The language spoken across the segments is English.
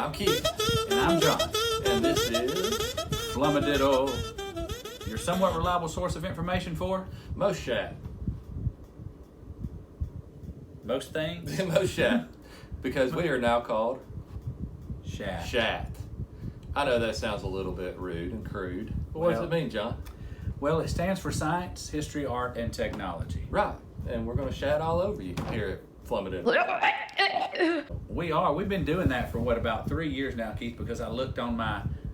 I'm Keith. And I'm John. And this is Flumadiddle, your somewhat reliable source of information for Most SHAT. most things. Most SHAT. Because we are now called SHAT. SHAT. I know that sounds a little bit rude and crude. But what does it mean, John? Well, it stands for science, history, art, and technology. Right. And we're going to shat all over you here at Flumadiddle. We've been doing that for about 3 years now, Keith, because I looked on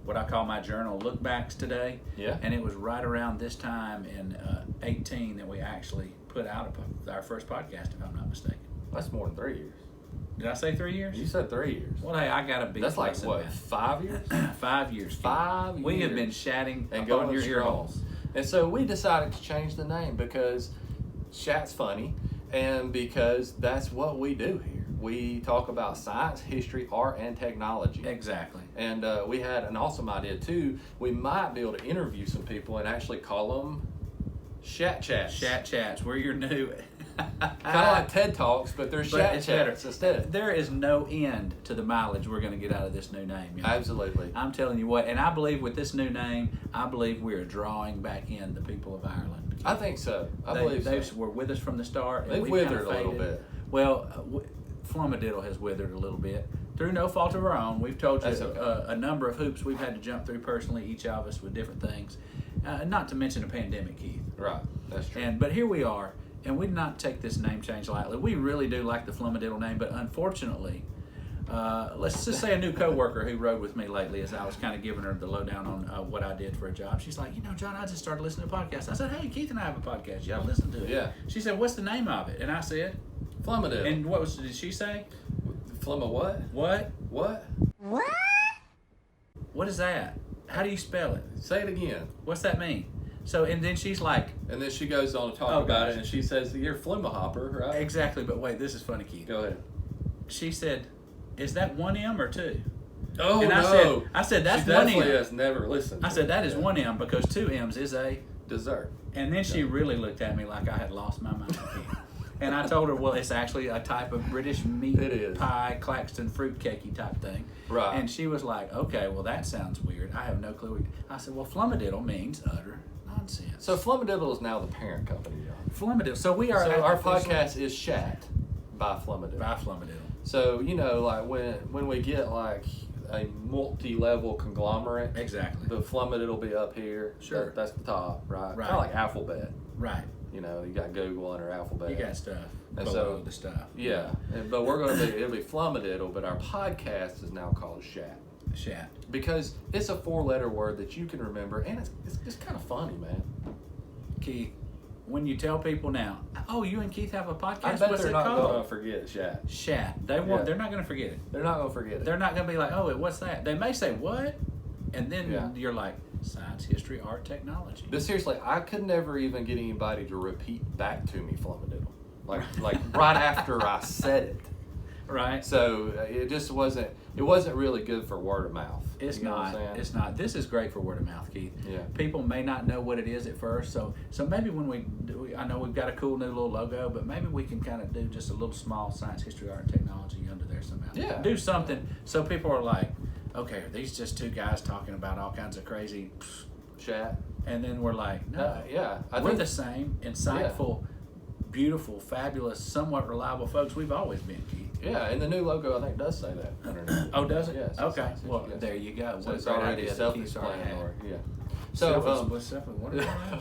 what I call my journal look backs today. Yeah. And it was right around this time in 18 that we actually put out our first podcast, if I'm not mistaken. That's more than 3 years. Did I say 3 years? You said 3 years. Well, hey, I got a big That's like place in what, that. 5 years? 5 years. Keith. 5 years. We have been chatting And upon going your ear holes. And so we decided to change the name because SHAT's funny and because that's what we do here. We talk about science, history, art, and technology. Exactly. And we had an awesome idea too. We might be able to interview some people and actually call them SHAT Chats. SHAT Chats, where you're new. Kind of like TED Talks, but they're SHAT it's Chats better. instead. There is no end to the mileage we're going to get out of this new name. You know? Absolutely. I'm telling you what, and I believe with this new name, I believe we are drawing back in the people of Ireland. I think so. I believe they so. were with us from the start. And They've we've withered kinda a little faded. bit. Well, Flumadiddle has withered a little bit through no fault of our own. We've told you That's okay. a number of hoops we've had to jump through personally, each of us with different things. Not to mention a pandemic, Keith. Right. That's true. But here we are, and we did not take this name change lightly. We really do like the Flumadiddle name, but unfortunately, let's just say a new coworker who rode with me lately, as I was kind of giving her the lowdown on what I did for a job. She's like, John, I just started listening to podcasts. I said, hey, Keith and I have a podcast. You ought to listen to it. Yeah. She said, what's the name of it? And I said, Flumadiddle. and did she say? Flumma what? What? What? What is that? How do you spell it? Say it again. What's that mean? So, and then she's like, And then she goes on to talk Oh, about gosh. it, and she says, you're Flimma Hopper, right? exactly, but wait, this is funny, Keith. Go ahead. She said, is that 1 M or 2? Oh, And no. I said, that's she 1 definitely M. has never listened. I said, that is 1 M because 2 M's is a... Dessert. And then she really looked at me like I had lost my mind. And I told her, well, it's actually a type of British meat It is. pie, Claxton fruitcakey type thing. Right. And she was like, okay, well, that sounds weird. I have no clue. I said, well, Flumadiddle means utter nonsense. So Flumadiddle is now the parent company, John. Flumadiddle. So we are... So our officially- podcast is SHAT by Flumadiddle. By Flumadiddle. So, like when we get like a multi-level conglomerate, Exactly. the Flumadiddle will be up here. Sure. That's the top, right? Right. Kind of like Alphabet. Right. You got Google under Alphabet. You got stuff And below so- the stuff. Yeah. But we're going to be, it'll be Flumadiddle, but our podcast is now called SHAT. SHAT. Because it's a 4-letter word that you can remember, and it's just kind of funny, man. Keith, when you tell people now, oh, you and Keith have a podcast, I bet what's they're it not called? going to forget SHAT. SHAT. They're not going to forget it. They're not going to forget it. They're not going to be like, oh, what's that? They may say, what? And then Yeah. you're like, science, history, art, technology. But seriously, I could never even get anybody to repeat back to me Flumadiddle. Like right after I said it. Right? So it just wasn't really good for word of mouth. It's You know what not. I'm saying? It's not. This is great for word of mouth, Keith. Yeah. People may not know what it is at first, so maybe when we do, I know we've got a cool new little logo, but maybe we can kind of do just a little small science, history, art, and technology under there somehow. Yeah. Do something so people are like, okay, are these just two guys talking about all kinds of crazy, SHAT. and then we're like, no, Yeah. we're the same insightful, beautiful, fabulous, somewhat reliable folks we've always been, Keith. Yeah, and the new logo I think does say that underneath. Oh, does it? Yes. Okay. Well, yes. there you go. So What it's a great already idea that Keith's already had. self-explanatory. Yeah. So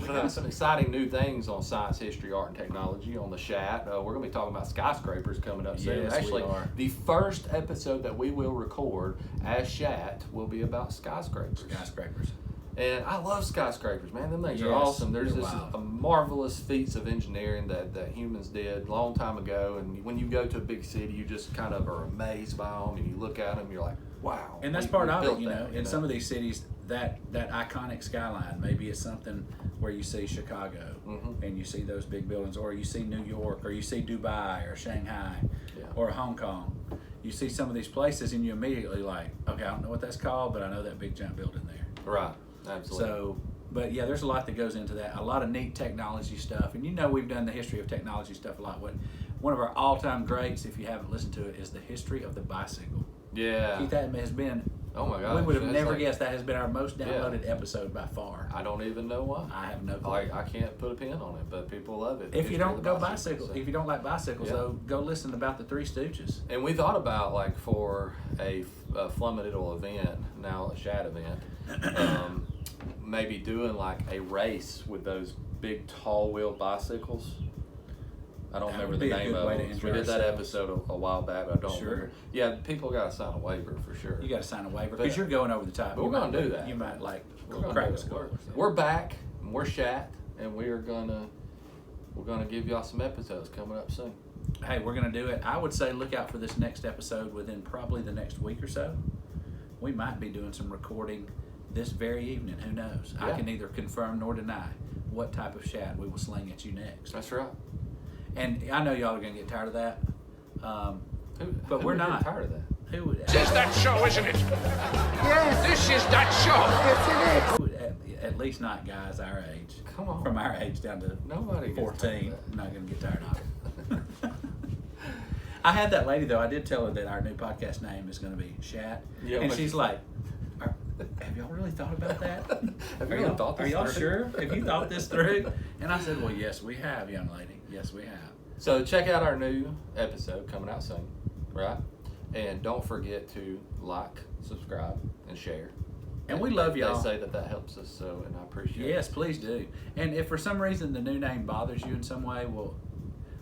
We got some exciting new things on science, history, art, and technology on the SHAT. We're going to be talking about skyscrapers coming up soon. Yes, we Actually, are. the first episode that we will record as SHAT will be about skyscrapers. skyscrapers. And I love skyscrapers, man. Them things are Yes, awesome. There's they're this wild. marvelous feats of engineering that humans did a long time ago. And when you go to a big city, you just kind of are amazed by them. And you look at them, you're like, wow. And that's we part of built it, you that, know. In some of these cities, that iconic skyline, maybe it's something where you see Chicago Mhm. and you see those big buildings, or you see New York, or you see Dubai, or Shanghai, Yeah. or Hong Kong. You see some of these places and you immediately like, okay, I don't know what that's called, but I know that big giant building there. Right. Absolutely. So, but yeah, there's a lot that goes into that. A lot of neat technology stuff. And we've done the history of technology stuff a lot. One of our all-time greats, if you haven't listened to it, is the history of the bicycle. Yeah. Keith, that has been. Oh my gosh. We would have that's never like- guessed that has been our most downloaded episode by far. I don't even know why. I have no clue. I can't put a pin on it, but people love it. If you don't go bicycles, if you don't like bicycles, though, go listen about the Three Stooges. And we thought about, like, for a Flumadiddle event, now a SHAT event, maybe doing like a race with those big tall wheel bicycles. I don't That remember would the be a name good of way to them. enjoy We did that ourselves. episode a while back, but I don't Sure. remember. Yeah, people got to sign a waiver for sure. You got to sign a waiver But- because you're going over the top. But we're You gonna might- do that. You might like We're gonna crack do a it. score. We're back. We're SHAT, and we're gonna give y'all some episodes coming up soon. Hey, we're gonna do it. I would say look out for this next episode within probably the next week or so. We might be doing some recording this very evening. Who knows? I Yeah. can neither confirm nor deny what type of SHAT we will sling at you next. That's right. And I know y'all are gonna get tired of that. But we're Who would get not. tired of that. Who would? This is that show, isn't it? Yes. This is that show. Who would at least not guys our age. Come on. From our age down to Nobody gets 14. tired of Not gonna get tired of it. I had that lady though. I did tell her that our new podcast name is gonna be SHAT, Yeah, and but- she's like, "Have y'all really thought about that? Have Are you y'all, thought are this y'all through? sure? Have you thought this through?" And I said, "Well, yes, we have, young lady. Yes, we have." So check out our new episode coming out soon, right? And don't forget to like, subscribe, and share. And we love y'all. They say that helps us, so, and I appreciate it. Yes, please do. And if for some reason the new name bothers you in some way, well,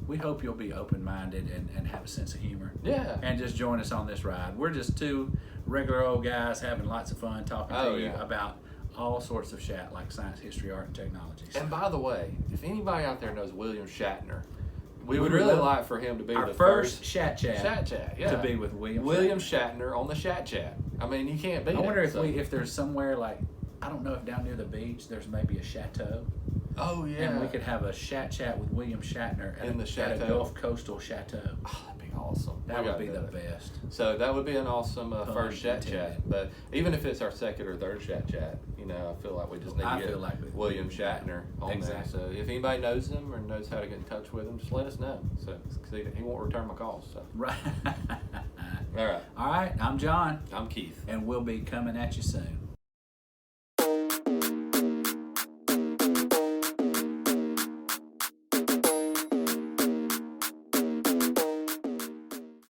we hope you'll be open-minded and have a sense of humor. Yeah. And just join us on this ride. We're just two regular old guys having lots of fun talking to you yeah. about all sorts of SHAT like science, history, art, and technology. So And by the way, if anybody out there knows William Shatner, we would We really love like for him to be our the first SHAT SHAT chat chat, yeah. to be with William Shatner on the SHAT chat. I mean, you can't beat I wonder it. if there's somewhere like, I don't know if down near the beach there's maybe a chateau. Oh yeah. And we could have a SHAT chat with William Shatner In the at a chateau. Gulf Coastal chateau. Oh, that'd be awesome. That We would gotta be do the that. best. So that would be an awesome first SHAT intended. chat. But even if it's our second or third SHAT chat, you know, I feel like we just need I to feel get like we- William Shatner on Exactly. there. So if anybody knows him or knows how to get in touch with him, just let us know. So 'cause he won't return my calls. So Right. all right, All right, I'm John, I'm Keith. and we'll be coming at you soon.